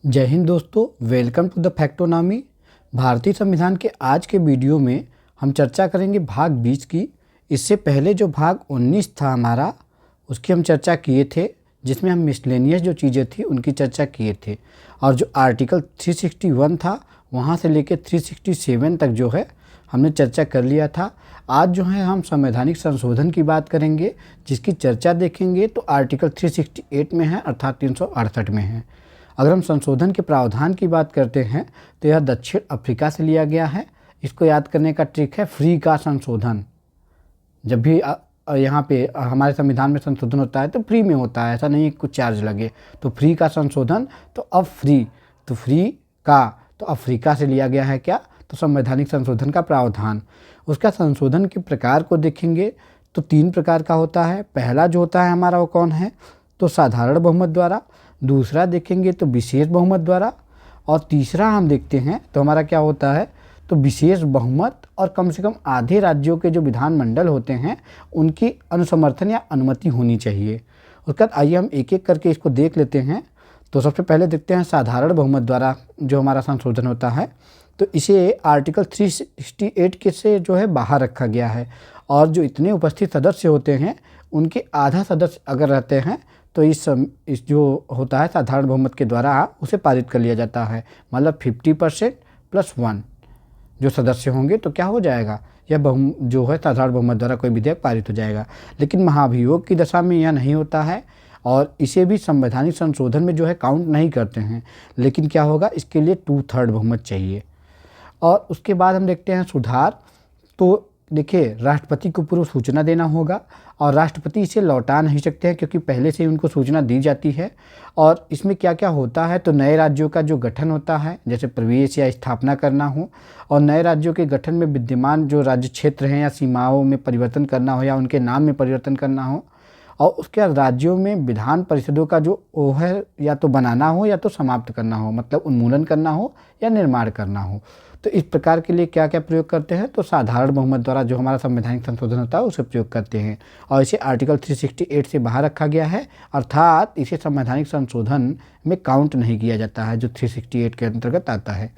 जय हिंद दोस्तों, welcome to the फैक्टोनॉमी। भारतीय संविधान के आज के वीडियो में हम चर्चा करेंगे भाग 20 की। इससे पहले जो भाग 19 था हमारा, उसकी हम चर्चा किए थे, जिसमें हम मिसलेनियस जो चीज़ें थी उनकी चर्चा किए थे। और जो आर्टिकल 361 था वहाँ से लेकर 367 तक जो है हमने चर्चा कर लिया था। आज जो है हम संवैधानिक संशोधन की बात करेंगे, जिसकी चर्चा देखेंगे तो आर्टिकल 368 में है, अर्थात 368 में है। अगर हम संशोधन के प्रावधान की बात करते हैं तो यह दक्षिण अफ्रीका से लिया गया है। इसको याद करने का ट्रिक है फ्री का संशोधन। जब भी यहाँ पे हमारे संविधान में संशोधन होता है तो फ्री में होता है, ऐसा नहीं है कुछ चार्ज लगे। तो फ्री का संशोधन, तो अब फ्री, तो फ्री का तो अफ्रीका से लिया गया है क्या, तो संवैधानिक संशोधन का प्रावधान। उसका संशोधन के प्रकार को देखेंगे तो 3 प्रकार का होता है। पहला जो होता है हमारा वो कौन है, तो साधारण बहुमत द्वारा। दूसरा देखेंगे तो विशेष बहुमत द्वारा। और तीसरा हम देखते हैं तो हमारा क्या होता है, तो विशेष बहुमत और कम से कम आधे राज्यों के जो विधानमंडल होते हैं उनकी अनुसमर्थन या अनुमति होनी चाहिए। उसके बाद आइए हम एक एक करके इसको देख लेते हैं। तो सबसे पहले देखते हैं साधारण बहुमत द्वारा जो हमारा संशोधन होता है, तो इसे आर्टिकल 368 के से जो है बाहर रखा गया है। और जो इतने उपस्थित सदस्य होते हैं उनके आधा सदस्य अगर रहते हैं तो इस जो होता है साधारण बहुमत के द्वारा उसे पारित कर लिया जाता है। मतलब 50% + 1 जो सदस्य होंगे तो क्या हो जाएगा, यह जो है साधारण बहुमत द्वारा कोई विधेयक पारित हो जाएगा। लेकिन महाभियोग की दशा में यह नहीं होता है और इसे भी संवैधानिक संशोधन में जो है काउंट नहीं करते हैं। लेकिन क्या होगा, इसके लिए 2/3 बहुमत चाहिए। और उसके बाद हम देखते हैं सुधार। तो देखिए, राष्ट्रपति को पूर्व सूचना देना होगा और राष्ट्रपति इसे लौटा नहीं सकते हैं क्योंकि पहले से ही उनको सूचना दी जाती है। और इसमें क्या क्या होता है, तो नए राज्यों का जो गठन होता है, जैसे प्रवेश या स्थापना करना हो, और नए राज्यों के गठन में विद्यमान जो राज्य क्षेत्र हैं या सीमाओं में परिवर्तन करना हो या उनके नाम में परिवर्तन करना हो, और उसके बाद राज्यों में विधान परिषदों का जो वो है या तो बनाना हो या तो समाप्त करना हो, मतलब उन्मूलन करना हो या निर्माण करना हो। तो इस प्रकार के लिए क्या क्या प्रयोग करते हैं, तो साधारण बहुमत द्वारा जो हमारा संवैधानिक संशोधन होता है उसे प्रयोग करते हैं। और इसे आर्टिकल 368 से बाहर रखा गया है, अर्थात इसे संवैधानिक संशोधन में काउंट नहीं किया जाता है, जो 368 के अंतर्गत आता है।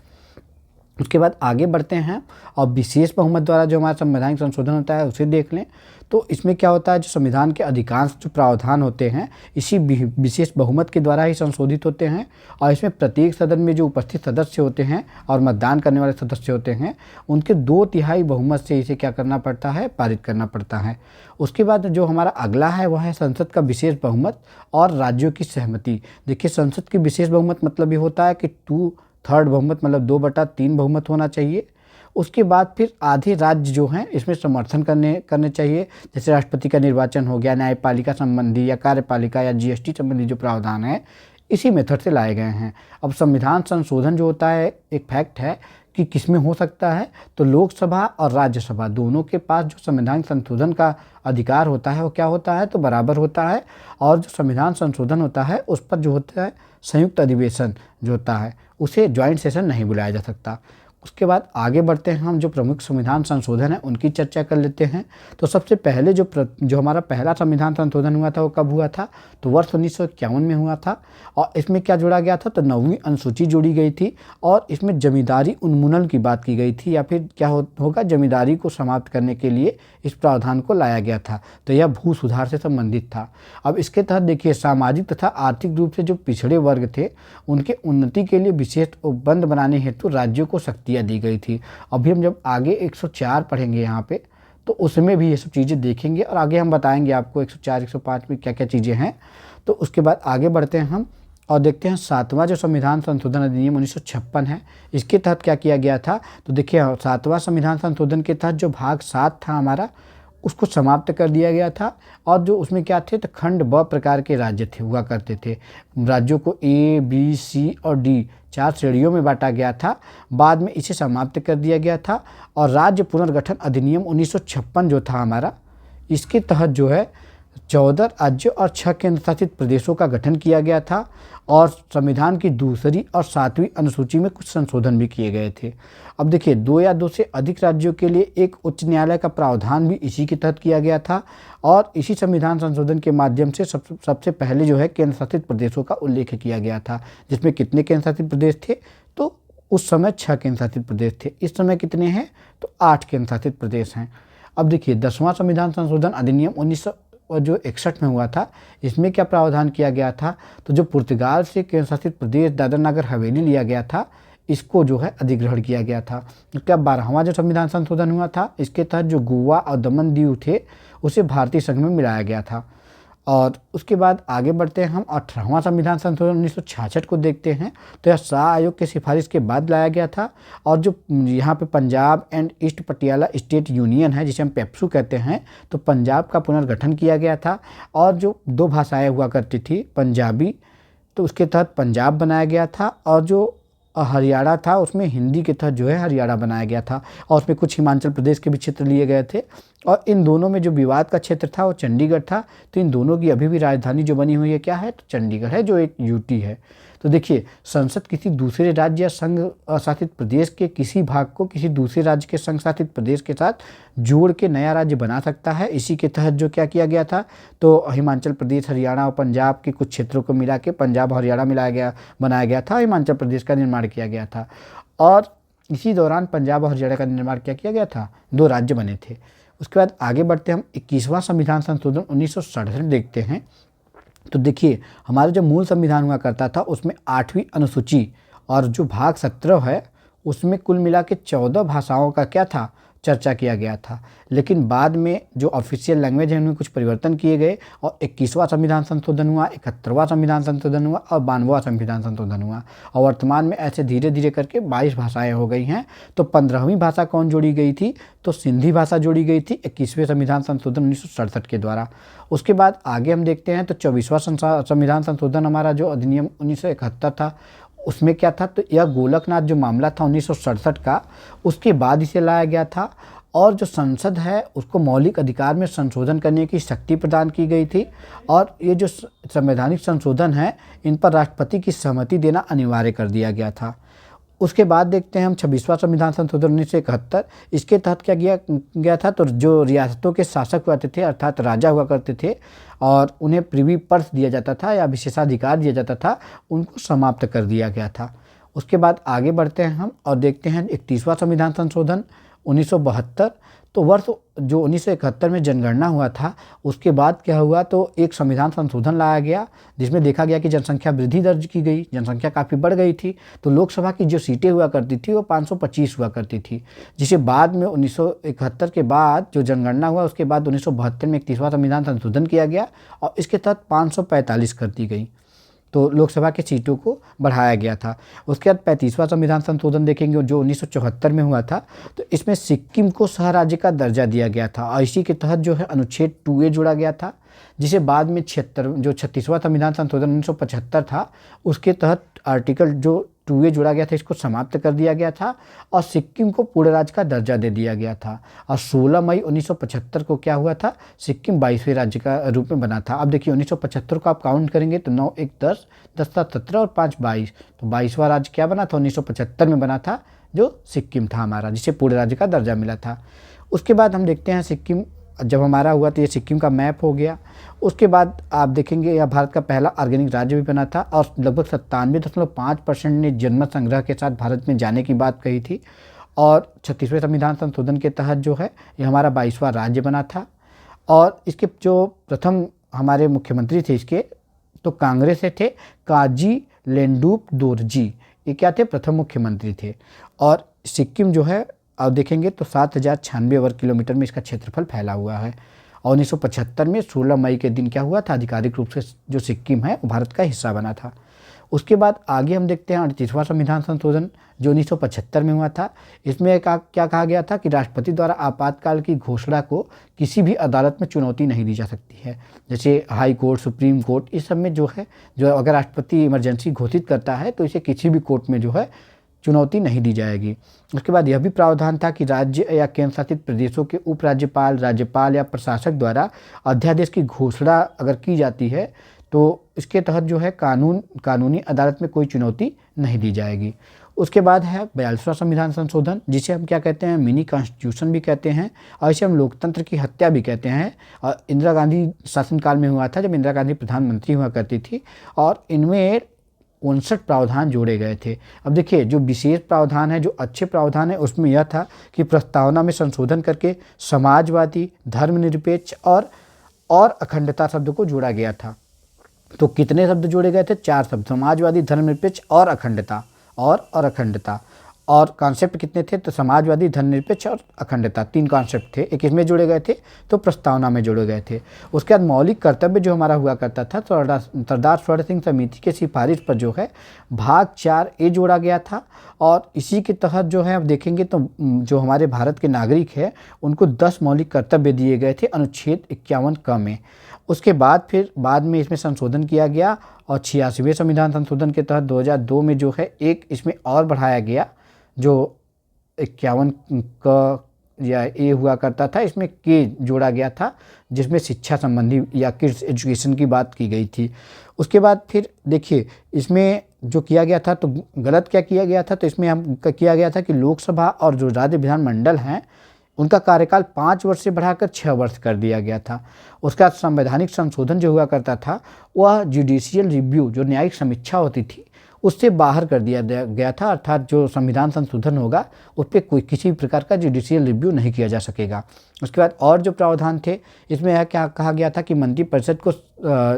उसके बाद आगे बढ़ते हैं और विशेष बहुमत द्वारा जो हमारा संवैधानिक संशोधन होता है उसे देख लें। तो इसमें क्या होता है, जो संविधान के अधिकांश जो प्रावधान होते हैं इसी विशेष बहुमत के द्वारा ही संशोधित होते हैं। और इसमें प्रत्येक सदन में जो उपस्थित सदस्य होते हैं और मतदान करने वाले सदस्य होते हैं उनके 2/3 बहुमत से इसे क्या करना पड़ता है, पारित करना पड़ता है। उसके बाद जो हमारा अगला है वह है संसद का विशेष बहुमत और राज्यों की सहमति। देखिए, संसद की विशेष बहुमत मतलब ये होता है कि 2/3 बहुमत, मतलब 2/3 बहुमत होना चाहिए। उसके बाद फिर आधे राज्य जो हैं इसमें समर्थन करने चाहिए। जैसे राष्ट्रपति का निर्वाचन हो गया, न्यायपालिका संबंधी या कार्यपालिका या जीएसटी संबंधी जो प्रावधान है इसी मेथड से लाए गए हैं। अब संविधान संशोधन जो होता है, एक फैक्ट है कि किसमें हो सकता है, तो लोकसभा और राज्यसभा दोनों के पास जो संविधान संशोधन का अधिकार होता है वो क्या होता है, तो बराबर होता है। और जो संविधान संशोधन होता है उस पर जो होता है संयुक्त अधिवेशन जो होता है उसे ज्वाइंट सेशन नहीं बुलाया जा सकता। उसके बाद आगे बढ़ते हैं, हम जो प्रमुख संविधान संशोधन है उनकी चर्चा कर लेते हैं। तो सबसे पहले जो हमारा पहला संविधान संशोधन हुआ था वो कब हुआ था, तो वर्ष 1951 में हुआ था। और इसमें क्या जोड़ा गया था, तो 9वीं अनुसूची जोड़ी गई थी और इसमें जमींदारी उन्मूलन की बात की गई थी, या फिर क्या होगा, जमींदारी को समाप्त करने के लिए इस प्रावधान को लाया गया था। तो यह भू सुधार से संबंधित था। अब इसके तहत देखिए, सामाजिक तथा आर्थिक रूप से जो पिछड़े वर्ग थे उनके उन्नति के लिए विशेष उपबंध बनाने हेतु राज्यों को शक्तियाँ दी गई थी। अभी हम जब आगे 104 पढ़ेंगे यहाँ पे तो उसमें भी ये सब चीज़ें देखेंगे और आगे हम बताएंगे आपको 104 105 में क्या क्या चीज़ें हैं। तो उसके बाद आगे बढ़ते हैं हम और देखते हैं 7वां जो संविधान संशोधन अधिनियम 1956 है, इसके तहत क्या किया गया था। तो देखिए, 7वां संविधान संशोधन के तहत जो भाग 7 था हमारा उसको समाप्त कर दिया गया था। और जो उसमें क्या थे, तो खंड ब प्रकार के राज्य थे हुआ करते थे। राज्यों को A, B, C और D 4 श्रेणियों में बांटा गया था। बाद में इसे समाप्त कर दिया गया था। और राज्य पुनर्गठन अधिनियम 1956 जो था हमारा, इसके तहत जो है 14 राज्यों और 6 केंद्र शासित प्रदेशों का गठन किया गया था और संविधान की दूसरी और 7वीं अनुसूची में कुछ संशोधन भी किए गए थे। अब देखिए, 2 या 2 से अधिक राज्यों के लिए एक उच्च न्यायालय का प्रावधान भी इसी के तहत किया गया था और इसी संविधान संशोधन के माध्यम से सबसे पहले जो है केंद्र शासित प्रदेशों का उल्लेख किया गया था, जिसमें कितने केंद्र शासित प्रदेश थे? तो उस समय 6 केंद्र शासित प्रदेश थे। इस समय कितने हैं? तो 8 केंद्र शासित प्रदेश हैं। अब देखिए, 10वां संविधान संशोधन अधिनियम 1961 में हुआ था। इसमें क्या प्रावधान किया गया था? तो जो पुर्तगाल से केंद्र शासित प्रदेश दादर नगर हवेली लिया गया था, इसको जो है अधिग्रहण किया गया था। क्या 12वां जो संविधान संशोधन हुआ था, इसके तहत जो गोवा और दमन दीव थे उसे भारतीय संघ में मिलाया गया था। और उसके बाद आगे बढ़ते हैं हम 18वां संविधान संशोधन 1966 को देखते हैं। तो यह शाह आयोग की सिफारिश के बाद लाया गया था और जो यहाँ पे Punjab and east Patiala state union है, जिसे हम पेप्सू कहते हैं, तो पंजाब का पुनर्गठन किया गया था। और जो 2 भाषाएं हुआ करती थी, पंजाबी, तो उसके तहत पंजाब बनाया गया था और जो हरियाणा था उसमें हिंदी के तहत जो है हरियाणा बनाया गया था और उसमें कुछ हिमाचल प्रदेश के भी क्षेत्र लिए गए थे। और इन दोनों में जो विवाद का क्षेत्र था वो चंडीगढ़ था। तो इन दोनों की अभी भी राजधानी जो बनी हुई है क्या है? तो चंडीगढ़ है, जो एक यूटी है। तो देखिए, संसद किसी दूसरे राज्य या संघ शासित प्रदेश के किसी भाग को किसी दूसरे राज्य के संघ शासित प्रदेश के साथ जोड़ के नया राज्य बना सकता है। इसी के तहत जो क्या किया गया था, तो हिमाचल प्रदेश, हरियाणा और पंजाब के कुछ क्षेत्रों को मिला के पंजाब और हरियाणा बनाया गया था। हिमाचल प्रदेश का निर्माण किया गया था और इसी दौरान पंजाब और हरियाणा का निर्माण क्या किया गया था? 2 राज्य बने थे। उसके बाद आगे बढ़ते हम 21वां संविधान संशोधन 1967 देखते हैं। तो देखिए, हमारा जो मूल संविधान हुआ करता था उसमें 8वीं अनुसूची और जो भाग 17 है उसमें कुल मिला के 14 भाषाओं का क्या था? चर्चा किया गया था। लेकिन बाद में जो ऑफिशियल लैंग्वेज है उनमें कुछ परिवर्तन किए गए और 21वां संविधान संशोधन हुआ, 71वां संविधान संशोधन हुआ और 92वां संविधान संशोधन हुआ और वर्तमान में ऐसे धीरे धीरे करके 22 भाषाएं हो गई हैं। तो 15वीं भाषा कौन जोड़ी गई थी? तो सिंधी भाषा जोड़ी गई थी 21वें संविधान संशोधन 1967 के द्वारा। उसके बाद आगे हम देखते हैं तो 24वां संविधान संशोधन हमारा जो अधिनियम 1971 था उसमें क्या था? तो यह गोलकनाथ जो मामला था 1967 का, उसके बाद इसे लाया गया था और जो संसद है उसको मौलिक अधिकार में संशोधन करने की शक्ति प्रदान की गई थी और ये जो संवैधानिक संशोधन है इन पर राष्ट्रपति की सहमति देना अनिवार्य कर दिया गया था। उसके बाद देखते हैं हम 26वां संविधान संशोधन 1971। इसके तहत क्या किया गया था? तो जो रियासतों के शासक हुआ थे अर्थात राजा हुआ करते थे और उन्हें प्रिवी पर्स दिया जाता था या विशेषाधिकार दिया जाता था, उनको समाप्त कर दिया गया था। उसके बाद आगे बढ़ते हैं हम और देखते हैं 31वां संविधान संशोधन 1972। तो वर्ष जो 1971 में जनगणना हुआ था उसके बाद क्या हुआ? तो एक संविधान संशोधन लाया गया जिसमें देखा गया कि जनसंख्या वृद्धि दर्ज की गई, जनसंख्या काफ़ी बढ़ गई थी। तो लोकसभा की जो सीटें हुआ करती थी वो 525 हुआ करती थी, जिसे बाद में 1971 के बाद जो जनगणना हुआ उसके बाद 1972 में 31वां संविधान संशोधन किया गया और इसके तहत 545 कर दी गई। तो लोकसभा की सीटों को बढ़ाया गया था। उसके बाद 35वां संविधान संशोधन देखेंगे जो 1974 में हुआ था। तो इसमें सिक्किम को सह राज्य का दर्जा दिया गया था और इसी के तहत जो है अनुच्छेद 2A जोड़ा गया था, जिसे बाद में 36वां संविधान संशोधन 1975 था उसके तहत आर्टिकल जो 2A जोड़ा गया था इसको समाप्त कर दिया गया था और सिक्किम को पूर्ण राज्य का दर्जा दे दिया गया था। और 16 मई 1975 को क्या हुआ था? सिक्किम 22वें राज्य का रूप में बना था। अब देखिए 1975 को आप काउंट करेंगे तो 9 1 10, 10 7 17 और 5 22, तो 22वां राज्य क्या बना था? 1975 में बना था, जो सिक्किम था हमारा, जिसे पूर्ण राज्य का दर्जा मिला था। उसके बाद हम देखते हैं सिक्किम जब हमारा हुआ तो ये सिक्किम का मैप हो गया। उसके बाद आप देखेंगे यह भारत का पहला ऑर्गेनिक राज्य भी बना था और लगभग 97.5% ने जनमत संग्रह के साथ भारत में जाने की बात कही थी। और 36वें संविधान संशोधन के तहत जो है ये हमारा 22वां राज्य बना था। और इसके जो प्रथम हमारे मुख्यमंत्री थे इसके, तो कांग्रेस से थे काजी लेंडुप दोरजी, ये क्या थे? प्रथम मुख्यमंत्री थे। और सिक्किम जो है अब देखेंगे तो 7096 वर्ग किलोमीटर में इसका क्षेत्रफल फैला हुआ है। और 1975 में 16 मई के दिन क्या हुआ था? आधिकारिक रूप से जो सिक्किम है वो भारत का हिस्सा बना था। उसके बाद आगे हम देखते हैं 38वां संविधान संशोधन जो 1975 में हुआ था। इसमें क्या कहा गया था कि राष्ट्रपति द्वारा आपातकाल की घोषणा को किसी भी अदालत में चुनौती नहीं दी जा सकती है, जैसे हाई कोर्ट, सुप्रीम कोर्ट, इस सब में जो है जो अगर राष्ट्रपति इमरजेंसी घोषित करता है तो इसे किसी भी कोर्ट में जो है चुनौती नहीं दी जाएगी। उसके बाद यह भी प्रावधान था कि राज्य या केंद्र शासित प्रदेशों के उपराज्यपाल, राज्यपाल या प्रशासक द्वारा अध्यादेश की घोषणा अगर की जाती है तो इसके तहत जो है कानूनी अदालत में कोई चुनौती नहीं दी जाएगी। उसके बाद है 42वां संविधान संशोधन, जिसे हम क्या कहते हैं, मिनी कॉन्स्टिट्यूशन भी कहते हैं, और इसे हम लोकतंत्र की हत्या भी कहते हैं। और इंदिरा गांधी शासनकाल में हुआ था, जब इंदिरा गांधी प्रधानमंत्री हुआ करती थी, और इनमें 59 प्रावधान जोड़े गए थे। अब देखिए, जो विशेष प्रावधान है, जो अच्छे प्रावधान है, उसमें यह था कि प्रस्तावना में संशोधन करके समाजवादी, धर्मनिरपेक्ष और अखंडता शब्द को जोड़ा गया था। तो कितने शब्द जोड़े गए थे? 4 शब्द, समाजवादी, धर्मनिरपेक्ष और अखंडता। अखंडता और कॉन्सेप्ट कितने थे? तो समाजवादी, धर्मनिरपेक्ष और अखंडता, 3 कॉन्सेप्ट थे। एक इसमें जोड़े गए थे, तो प्रस्तावना में जोड़े गए थे। उसके बाद मौलिक कर्तव्य जो हमारा हुआ करता था, तो सरदार स्वर्ण सिंह समिति के सिफारिश पर जो है भाग 4A जोड़ा गया था। और इसी के तहत जो है, अब देखेंगे तो जो हमारे भारत के नागरिक हैं उनको 10 मौलिक कर्तव्य दिए गए थे अनुच्छेद 51 क में। उसके बाद फिर बाद में इसमें संशोधन किया गया, और 86वें संविधान संशोधन के तहत 2002 में जो है एक इसमें और बढ़ाया गया, जो 51 क या ए हुआ करता था, इसमें के जोड़ा गया था, जिसमें शिक्षा संबंधी या किड्स एजुकेशन की बात की गई थी। उसके बाद फिर देखिए, इसमें जो किया गया था, तो गलत क्या किया गया था, तो इसमें हम किया गया था कि लोकसभा और जो राज्य विधानमंडल हैं उनका कार्यकाल 5 वर्ष से बढ़ाकर 6 वर्ष कर दिया गया था। उसका संवैधानिक संशोधन जो हुआ करता था, वह जुडिशियल रिव्यू, जो न्यायिक समीक्षा होती थी, उससे बाहर कर दिया गया था। अर्थात जो संविधान संशोधन होगा उस पर कोई किसी प्रकार का जुडिशियल रिव्यू नहीं किया जा सकेगा। उसके बाद और जो प्रावधान थे, इसमें यह क्या कहा गया था कि मंत्रिपरिषद को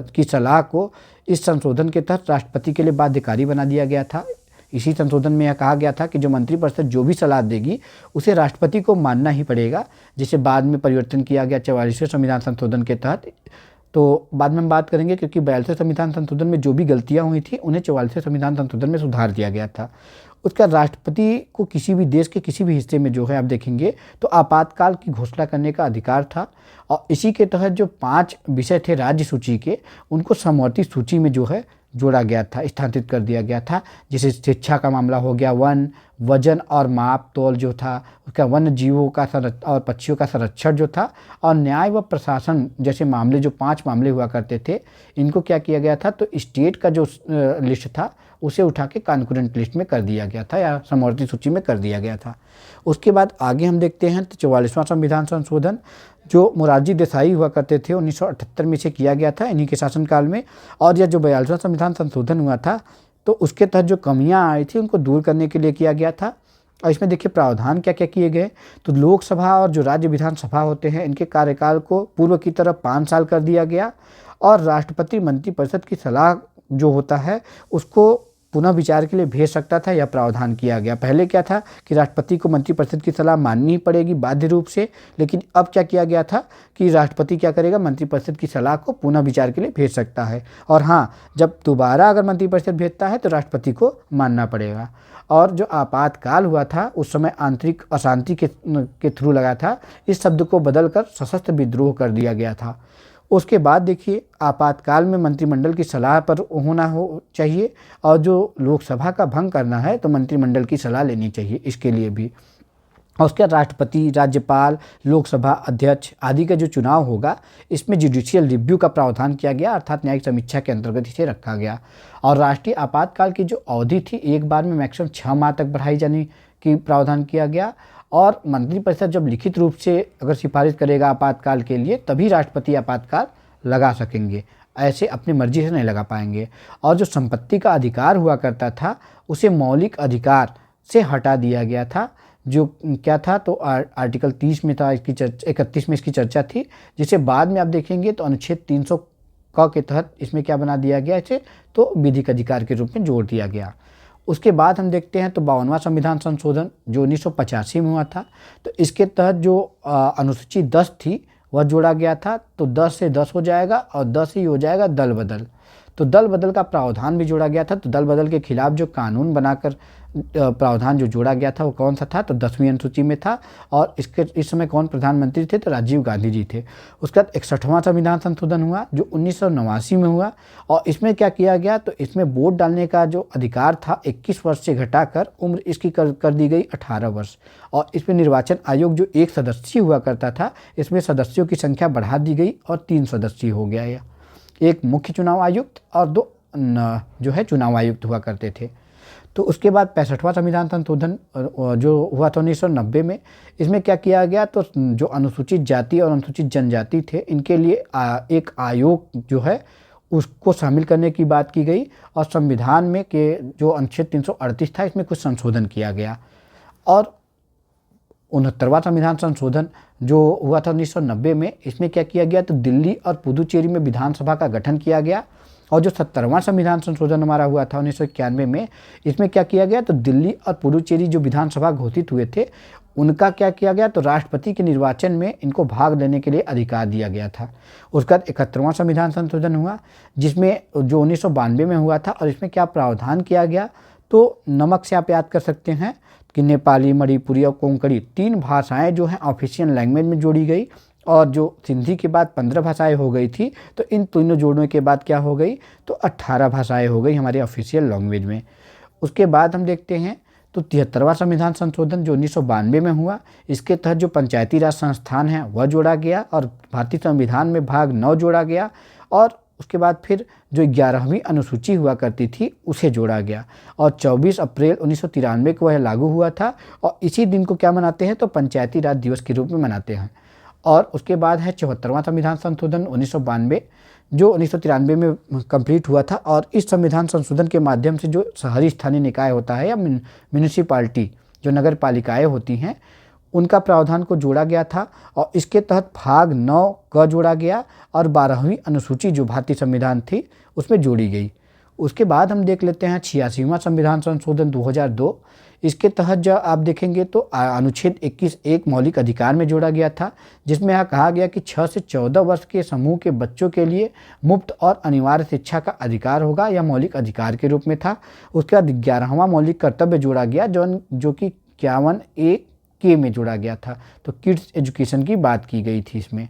की सलाह को इस संशोधन के तहत राष्ट्रपति के लिए बाध्यकारी बना दिया गया था। इसी संशोधन में यह कहा गया था कि जो मंत्रिपरिषद जो भी सलाह देगी उसे राष्ट्रपति को मानना ही पड़ेगा, जिसे बाद में परिवर्तन किया गया 44वें संविधान संशोधन के तहत। तो बाद में हम बात करेंगे, क्योंकि 42वें संविधान संशोधन में जो भी गलतियां हुई थी उन्हें 44वें संविधान संशोधन में सुधार दिया गया था। उसका राष्ट्रपति को किसी भी देश के किसी भी हिस्से में जो है आप देखेंगे तो आपातकाल की घोषणा करने का अधिकार था। और इसी के तहत जो 5 विषय थे राज्य सूची के, उनको समवर्ती सूची में जो है जोड़ा गया था, स्थानांतरित कर दिया गया था। जैसे शिक्षा का मामला हो गया, वन, वजन और माप तोल जो था, उसका वन्य जीवों का और पक्षियों का संरक्षण जो था, और न्याय व प्रशासन जैसे मामले, जो 5 मामले हुआ करते थे, इनको क्या किया गया था, तो स्टेट का जो लिस्ट था उसे उठा के कॉन्करेंट लिस्ट में कर दिया गया था, या समवर्ती सूची में कर दिया गया था। उसके बाद आगे हम देखते हैं तो 44वां संविधान संशोधन, जो मोरारजी देसाई हुआ करते थे, 1978 में इसे किया गया था, इन्हीं के शासनकाल में। और यह जो 42वां संविधान संशोधन हुआ था, तो उसके तहत जो कमियां आई थी उनको दूर करने के लिए किया गया था। और इसमें देखिए प्रावधान क्या क्या किए गए, तो लोकसभा और जो राज्य विधानसभा होते हैं, इनके कार्यकाल को पूर्व की तरह 5 साल कर दिया गया। और राष्ट्रपति मंत्रिपरिषद की सलाह जो होता है उसको पुनः विचार के लिए भेज सकता था, यह प्रावधान किया गया। पहले क्या था कि राष्ट्रपति को मंत्रिपरिषद की सलाह माननी ही पड़ेगी बाध्य रूप से, लेकिन अब क्या किया गया था कि राष्ट्रपति क्या करेगा, मंत्रिपरिषद की सलाह को पुनः विचार के लिए भेज सकता है। और हाँ, जब दोबारा अगर मंत्रिपरिषद भेजता है तो राष्ट्रपति को मानना पड़ेगा। और जो आपातकाल हुआ था उस समय आंतरिक अशांति के थ्रू लगा था, इस शब्द को बदलकर सशस्त्र विद्रोह कर दिया गया था। उसके बाद देखिए, आपातकाल में मंत्रिमंडल की सलाह पर होना हो चाहिए, और जो लोकसभा का भंग करना है तो मंत्रिमंडल की सलाह लेनी चाहिए इसके लिए भी। और उसके बाद राष्ट्रपति, राज्यपाल, लोकसभा अध्यक्ष आदि का जो चुनाव होगा, इसमें जुडिशियल रिव्यू का प्रावधान किया गया, अर्थात न्यायिक समीक्षा के अंतर्गत इसे रखा गया। और राष्ट्रीय आपातकाल की जो अवधि थी, एक बार में मैक्सिमम 6 माह तक बढ़ाई जाने की प्रावधान किया गया। और मंत्रिपरिषद जब लिखित रूप से अगर सिफारिश करेगा आपातकाल के लिए, तभी राष्ट्रपति आपातकाल लगा सकेंगे, ऐसे अपनी मर्जी से नहीं लगा पाएंगे। और जो संपत्ति का अधिकार हुआ करता था, उसे मौलिक अधिकार से हटा दिया गया था। जो क्या था, तो आर्टिकल 30 में था, इसकी 31 में इसकी चर्चा थी, जिसे बाद में आप देखेंगे तो अनुच्छेद 300 क के तहत इसमें क्या बना दिया गया, इसे तो विधिक अधिकार के रूप में जोड़ दिया गया। उसके बाद हम देखते हैं तो 52वां संविधान संशोधन जो 1985 में हुआ था, तो इसके तहत जो अनुसूची 10 थी वह जोड़ा गया था। तो 10 से 10 हो जाएगा और 10 ही हो जाएगा दल बदल। तो दल बदल का प्रावधान भी जोड़ा गया था। तो दल बदल के खिलाफ जो कानून बनाकर प्रावधान जो जोड़ा गया था वो कौन सा था, तो 10वीं अनुसूची में था। और इस समय कौन प्रधानमंत्री थे, तो राजीव गांधी जी थे। उसके बाद 61वां संविधान संशोधन हुआ जो 1989 में हुआ। और इसमें क्या किया गया, तो इसमें वोट डालने का जो अधिकार था 21 वर्ष से घटाकर उम्र इसकी कर दी गई 18 वर्ष। और इसमें निर्वाचन आयोग जो 1 सदस्य हुआ करता था, इसमें सदस्यों की संख्या बढ़ा दी गई और 3 सदस्य हो गया। यह एक मुख्य चुनाव आयुक्त और 2 जो है चुनाव आयुक्त हुआ करते थे। तो उसके बाद 65वां संविधान संशोधन जो हुआ था 1990 में, इसमें क्या किया गया, तो जो अनुसूचित जाति और अनुसूचित जनजाति थे इनके लिए एक आयोग जो है उसको शामिल करने की बात की गई। और संविधान में के जो अनुच्छेद 338 था इसमें कुछ संशोधन किया गया। और 69वां संविधान संशोधन जो हुआ था 1990 में, इसमें क्या किया गया, तो दिल्ली और पुदुचेरी में विधानसभा का गठन किया गया। और जो 70वां संविधान संशोधन हमारा हुआ था 1991 में, इसमें क्या किया गया, तो दिल्ली और पुदुचेरी जो विधानसभा घोषित हुए थे उनका क्या किया गया, तो राष्ट्रपति के निर्वाचन में इनको भाग लेने के लिए अधिकार दिया गया था। उसके बाद 71वां संविधान संशोधन हुआ जिसमें जो 1992 में हुआ था। और इसमें क्या प्रावधान किया गया, तो नमक से आप याद कर सकते हैं कि नेपाली, मणिपुरी और कोंकणी 3 भाषाएं जो हैं ऑफिशियल लैंग्वेज में जोड़ी गई। और जो सिंधी के बाद 15 भाषाएं हो गई थी, तो इन तीनों जोड़ने के बाद क्या हो गई, तो 18 भाषाएं हो गई हमारे ऑफिशियल लैंग्वेज में। उसके बाद हम देखते हैं तो 73वां संविधान संशोधन जो 1992 में हुआ, इसके तहत जो पंचायती राज संस्थान है वह जोड़ा गया और भारतीय संविधान में भाग 9 जोड़ा गया। और उसके बाद फिर जो 11वीं अनुसूची हुआ करती थी उसे जोड़ा गया। और 24 अप्रैल 1993 को वह लागू हुआ था। और इसी दिन को क्या मनाते हैं, तो पंचायती राज दिवस के रूप में मनाते हैं। और उसके बाद है 74वां संविधान संशोधन 1992 जो 1993 में कंप्लीट हुआ था। और इस संविधान संशोधन के माध्यम से जो शहरी स्थानीय निकाय होता है या म्यूनिसिपालिटी जो नगर पालिकाएँ होती हैं उनका प्रावधान को जोड़ा गया था। और इसके तहत भाग 9 क जोड़ा गया और 12वीं अनुसूची जो भारतीय संविधान थी उसमें जोड़ी गई। उसके बाद हम देख लेते हैं 86वां संविधान संशोधन 2002। इसके तहत जब आप देखेंगे तो अनुच्छेद 21 एक मौलिक अधिकार में जोड़ा गया था, जिसमें यहाँ कहा गया कि 6 से 14 वर्ष के समूह के बच्चों के लिए मुफ्त और अनिवार्य शिक्षा का अधिकार होगा, यह मौलिक अधिकार के रूप में था। उसके बाद 11वां मौलिक कर्तव्य जोड़ा गया जो कि 51A के में जोड़ा गया था। तो किड्स एजुकेशन की बात की गई थी, इसमें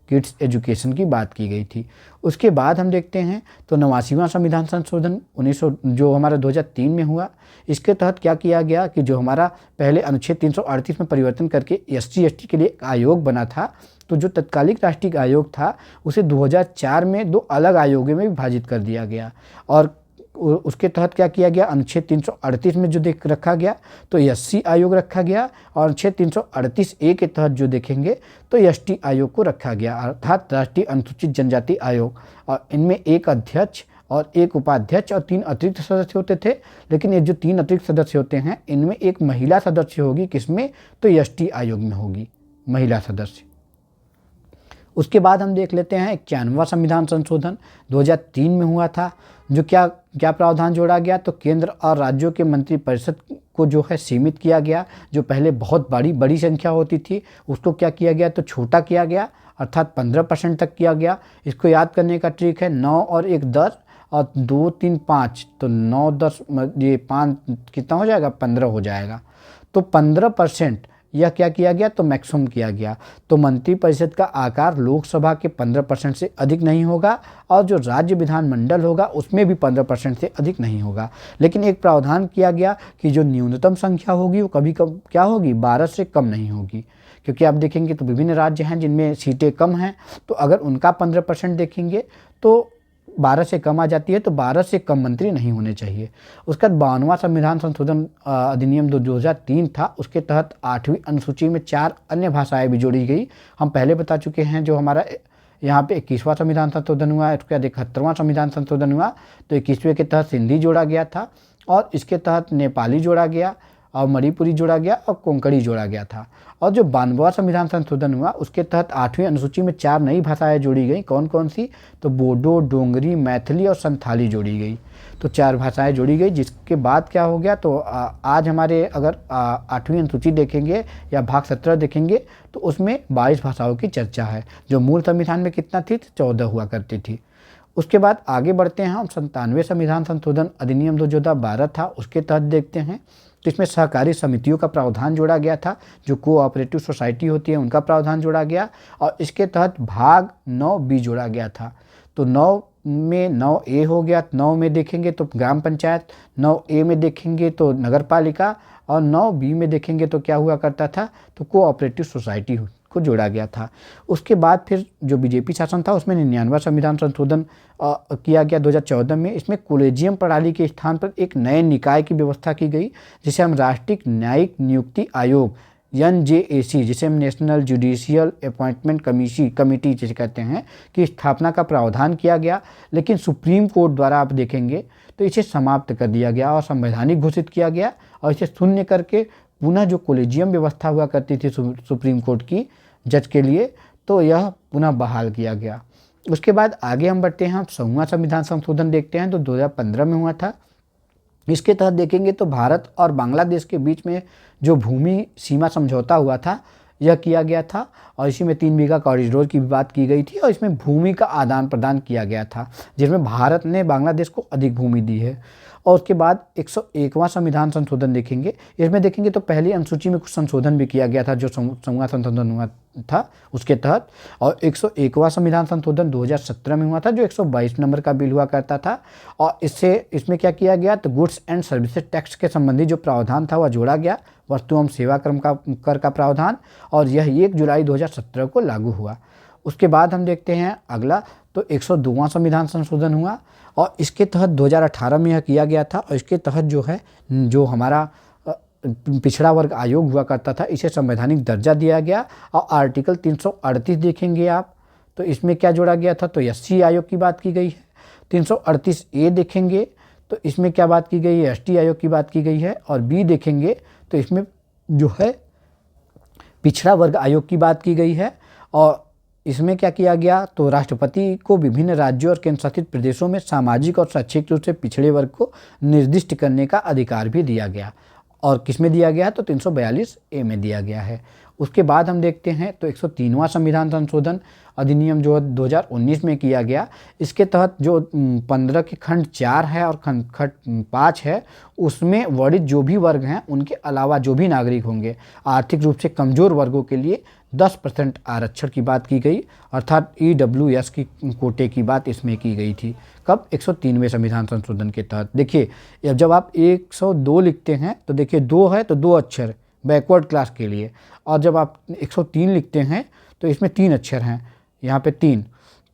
किड्स एजुकेशन की बात की गई थी। उसके बाद हम देखते हैं तो 89वां संविधान संशोधन 1900 जो हमारा 2003 में हुआ। इसके तहत क्या किया गया कि जो हमारा पहले अनुच्छेद 338 में परिवर्तन करके SC ST के लिए एक आयोग बना था, तो जो तत्कालिक राष्ट्रीय आयोग था उसे 2004 में 2 अलग आयोगों में विभाजित कर दिया गया। और उसके तहत क्या किया गया, अनुच्छेद 338 में जो देख रखा गया तो SC आयोग रखा गया। और अनुच्छेद 338A के तहत जो देखेंगे तो ST आयोग को रखा गया, अर्थात राष्ट्रीय अनुसूचित जनजाति आयोग। और इनमें 1 अध्यक्ष और 1 उपाध्यक्ष और 3 अतिरिक्त सदस्य होते थे। लेकिन ये जो 3 अतिरिक्त सदस्य होते हैं इनमें एक महिला सदस्य होगी, किसमें, तो ST आयोग में होगी महिला सदस्य। उसके बाद हम देख लेते हैं 91वां संविधान संशोधन 2003 में हुआ था। जो क्या प्रावधान जोड़ा गया, तो केंद्र और राज्यों के मंत्रिपरिषद को जो है सीमित किया गया। जो पहले बहुत बड़ी संख्या होती थी उसको क्या किया गया, तो छोटा किया गया, अर्थात 15% तक किया गया। इसको याद करने का ट्रिक है 9 और 1 10 और 2 3 5, तो 9 10 ये 5 कितना हो जाएगा, 15 हो जाएगा। तो 15% यह क्या किया गया, तो मैक्सिमम किया गया। तो मंत्रिपरिषद का आकार लोकसभा के 15% से अधिक नहीं होगा और जो राज्य विधानमंडल होगा उसमें भी 15% से अधिक नहीं होगा। लेकिन एक प्रावधान किया गया कि जो न्यूनतम संख्या होगी वो कभी कम क्या होगी, 12 से कम नहीं होगी। क्योंकि आप देखेंगे तो विभिन्न राज्य हैं जिनमें सीटें कम हैं, तो अगर उनका 15% देखेंगे तो 12 से कम आ जाती है, तो 12 से कम मंत्री नहीं होने चाहिए। उसके बाद 52वां संविधान संशोधन अधिनियम 2003 था। उसके तहत 8वीं अनुसूची में 4 अन्य भाषाएं भी जोड़ी गई। हम पहले बता चुके हैं। जो हमारा यहाँ पे 21वां संविधान संशोधन हुआ, उसके बाद 71वां संविधान संशोधन हुआ, तो 21वें के तहत सिंधी जोड़ा गया था और इसके तहत नेपाली जोड़ा गया और मणिपुरी जोड़ा गया और कोंकणी जोड़ा गया था। और जो 92वां संविधान संशोधन हुआ उसके तहत 8वीं अनुसूची में 4 नई भाषाएं जोड़ी गई। कौन कौन सी, तो बोडो, डोंगरी, मैथिली और संथाली जोड़ी गई। तो 4 भाषाएं जोड़ी गई। जिसके बाद क्या हो गया, तो आज हमारे अगर 8वीं अनुसूची देखेंगे या भाग 17 देखेंगे तो उसमें 22 भाषाओं की चर्चा है। जो मूल संविधान में कितना थी, 14 हुआ करती थी। उसके बाद आगे बढ़ते हैं हम 97वें संविधान संशोधन अधिनियम 2012 था, उसके तहत देखते हैं। तो इसमें सहकारी समितियों का प्रावधान जोड़ा गया था, जो कोऑपरेटिव सोसाइटी होती है उनका प्रावधान जोड़ा गया, और इसके तहत भाग 9B जोड़ा गया था। तो 9 में 9A हो गया, 9 में देखेंगे तो ग्राम पंचायत, 9A में देखेंगे तो नगर पालिका, और 9B में देखेंगे तो क्या हुआ करता था, तो कोऑपरेटिव सोसाइटी को जोड़ा गया था। उसके बाद फिर जो बीजेपी शासन था उसमें 99वां संविधान संशोधन किया गया 2014 में। इसमें कॉलेजियम प्रणाली के स्थान पर एक नए निकाय की व्यवस्था की गई, जिसे हम राष्ट्रीय न्यायिक नियुक्ति आयोग NJAC, जिसे हम नेशनल जुडिशियल अपॉइंटमेंट कमेटी जिसे कहते हैं, की स्थापना का प्रावधान किया गया। लेकिन सुप्रीम कोर्ट द्वारा आप देखेंगे तो इसे समाप्त कर दिया गया और संवैधानिक घोषित किया गया, और इसे शून्य करके पुनः जो कॉलेजियम व्यवस्था हुआ करती थी सुप्रीम कोर्ट की जज के लिए, तो यह पुनः बहाल किया गया। उसके बाद आगे हम बढ़ते हैं, हम 100वां संविधान संशोधन देखते हैं, तो 2015 में हुआ था। इसके तहत देखेंगे तो भारत और बांग्लादेश के बीच में जो भूमि सीमा समझौता हुआ था यह किया गया था, और इसी में 3 बीघा कॉरिडोर की भी बात की गई थी, और इसमें भूमि का आदान प्रदान किया गया था, जिसमें भारत ने बांग्लादेश को अधिक भूमि दी है। और उसके बाद 101वां संविधान संशोधन देखेंगे। इसमें देखेंगे तो पहली अनुसूची में कुछ संशोधन भी किया गया था जो 100वां संशोधन हुआ था उसके तहत, और 101वां संविधान संशोधन 2017 में हुआ था, जो 122 नंबर का बिल हुआ करता था। और इसमें क्या किया गया, तो गुड्स एंड सर्विसेज टैक्स के संबंधी जो प्रावधान था वह जोड़ा गया, वस्तु एवं सेवा कर का प्रावधान, और यह 1 जुलाई 2017 को लागू हुआ। उसके बाद हम देखते हैं अगला, तो 102वां संविधान संशोधन हुआ, और इसके तहत 2018 में यह किया गया था, और इसके तहत जो है जो हमारा पिछड़ा वर्ग आयोग हुआ करता था इसे संवैधानिक दर्जा दिया गया। और आर्टिकल 338 देखेंगे आप, तो इसमें क्या जोड़ा गया था, तो SC आयोग की बात की गई है। 338A देखेंगे तो इसमें क्या बात की गई है, ST आयोग की बात की गई है। और B देखेंगे तो इसमें जो है पिछड़ा वर्ग आयोग की बात की गई है। और इसमें क्या किया गया, तो राष्ट्रपति को विभिन्न राज्यों और केंद्र शासित प्रदेशों में सामाजिक और शैक्षिक रूप से पिछड़े वर्ग को निर्दिष्ट करने का अधिकार भी दिया गया। और किस में दिया गया है, तो 342A में दिया गया है। उसके बाद हम देखते हैं तो 103वां संविधान संशोधन अधिनियम जो 2019 में किया गया। इसके तहत जो 15 के खंड 4 है और खंड 5 है, उसमें वर्णित जो भी वर्ग हैं उनके अलावा जो भी नागरिक होंगे, आर्थिक रूप से कमज़ोर वर्गों के लिए 10% आरक्षण की बात की गई, अर्थात EWS की कोटे की बात इसमें की गई थी। कब, 103वें संविधान संशोधन के तहत। देखिए अब जब आप 102 लिखते हैं तो देखिए 2 है तो 2 अक्षर बैकवर्ड क्लास के लिए, और जब आप 103 लिखते हैं तो इसमें 3 अक्षर हैं, यहाँ पे 3,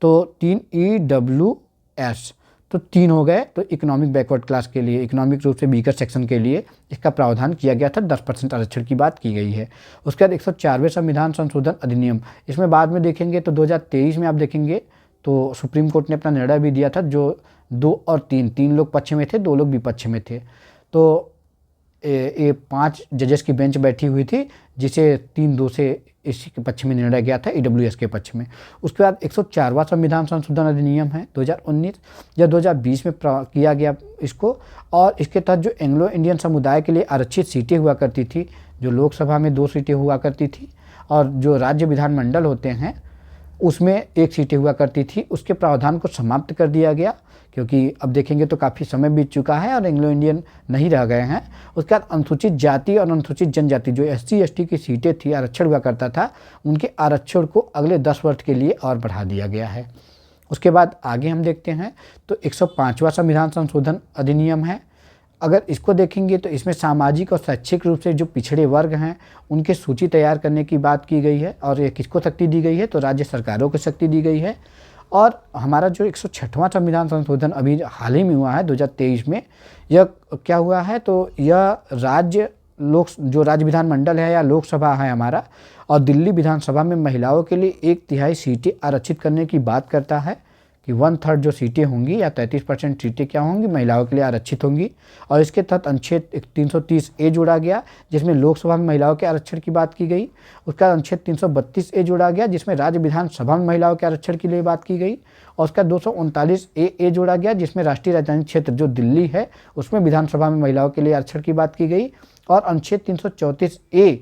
तो 3 EWS, तो 3 हो गए। तो इकोनॉमिक बैकवर्ड क्लास के लिए, इकोनॉमिक रूप से वीकर सेक्शन के लिए इसका प्रावधान किया गया था, 10% आरक्षण की बात की गई है। उसके बाद 104वें संविधान संशोधन अधिनियम, इसमें बाद में देखेंगे तो 2023 में आप देखेंगे तो सुप्रीम कोर्ट ने अपना निर्णय भी दिया था, जो 2 और 3 लोग पक्ष में थे, 2 लोग विपक्ष में थे। तो ये 5 जजेस की बेंच बैठी हुई थी, जिसे 3-2 से इसी के पक्ष में निर्णय गया था, EWS के पक्ष में। उसके बाद 104वां संविधान संशोधन अधिनियम है 2019 या 2020 में किया गया इसको, और इसके तहत जो एंग्लो इंडियन समुदाय के लिए आरक्षित सीटें हुआ करती थी, जो लोकसभा में 2 सीटें हुआ करती थी, और जो राज्य विधानमंडल होते हैं उसमें 1 सीटें हुआ करती थी, उसके प्रावधान को समाप्त कर दिया गया, क्योंकि अब देखेंगे तो काफ़ी समय बीत चुका है और एंग्लो इंडियन नहीं रह गए हैं। उसके बाद अनुसूचित जाति और अनुसूचित जनजाति जो SC ST की सीटें थी, आरक्षण हुआ करता था, उनके आरक्षण को अगले 10 वर्ष के लिए और बढ़ा दिया गया है। उसके बाद आगे हम देखते हैं तो 105वां संविधान संशोधन अधिनियम है। अगर इसको देखेंगे तो इसमें सामाजिक और शैक्षिक रूप से जो पिछड़े वर्ग हैं उनकी सूची तैयार करने की बात की गई है, और ये किसको शक्ति दी गई है, तो राज्य सरकारों को शक्ति दी गई है। और हमारा जो 106वां संविधान संशोधन अभी हाल ही में हुआ है 2023 में, यह क्या हुआ है, तो यह जो राज्य विधानमंडल है या लोकसभा है हमारा, और दिल्ली विधानसभा में महिलाओं के लिए 1/3 सीटें आरक्षित करने की बात करता है, कि 1/3 जो सीटें होंगी या 33% सीटें क्या होंगी, महिलाओं के लिए आरक्षित होंगी। और इसके तहत अनुच्छेद 330A जोड़ा गया, जिसमें लोकसभा में महिलाओं के आरक्षण की बात की गई। उसका अनुच्छेद 332A जोड़ा गया, जिसमें राज्य विधानसभा में महिलाओं के आरक्षण के लिए बात की गई। और उसका 239A जोड़ा गया, जिसमें राष्ट्रीय राजधानी क्षेत्र जो दिल्ली है उसमें विधानसभा में महिलाओं के लिए आरक्षण की बात की गई। और अनुच्छेद 334A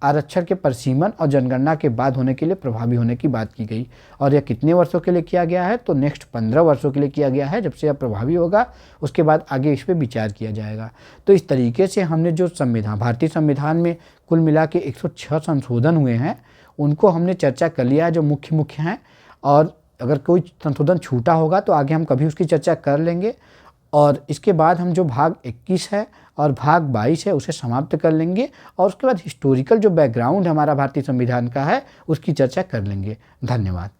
आरक्षण के परिसीमन और जनगणना के बाद होने के लिए प्रभावी होने की बात की गई। और यह कितने वर्षों के लिए किया गया है, तो नेक्स्ट 15 वर्षों के लिए किया गया है। जब से यह प्रभावी होगा उसके बाद आगे इस पर विचार किया जाएगा। तो इस तरीके से हमने जो संविधान, भारतीय संविधान में कुल मिला के 106 संशोधन हुए हैं, उनको हमने चर्चा कर लिया है जो मुख्य मुख्य हैं। और अगर कोई संशोधन छूटा होगा तो आगे हम कभी उसकी चर्चा कर लेंगे। और इसके बाद हम जो भाग 21 है और भाग 22 है उसे समाप्त कर लेंगे और उसके बाद हिस्टोरिकल जो बैकग्राउंड हमारा भारतीय संविधान का है उसकी चर्चा कर लेंगे। धन्यवाद।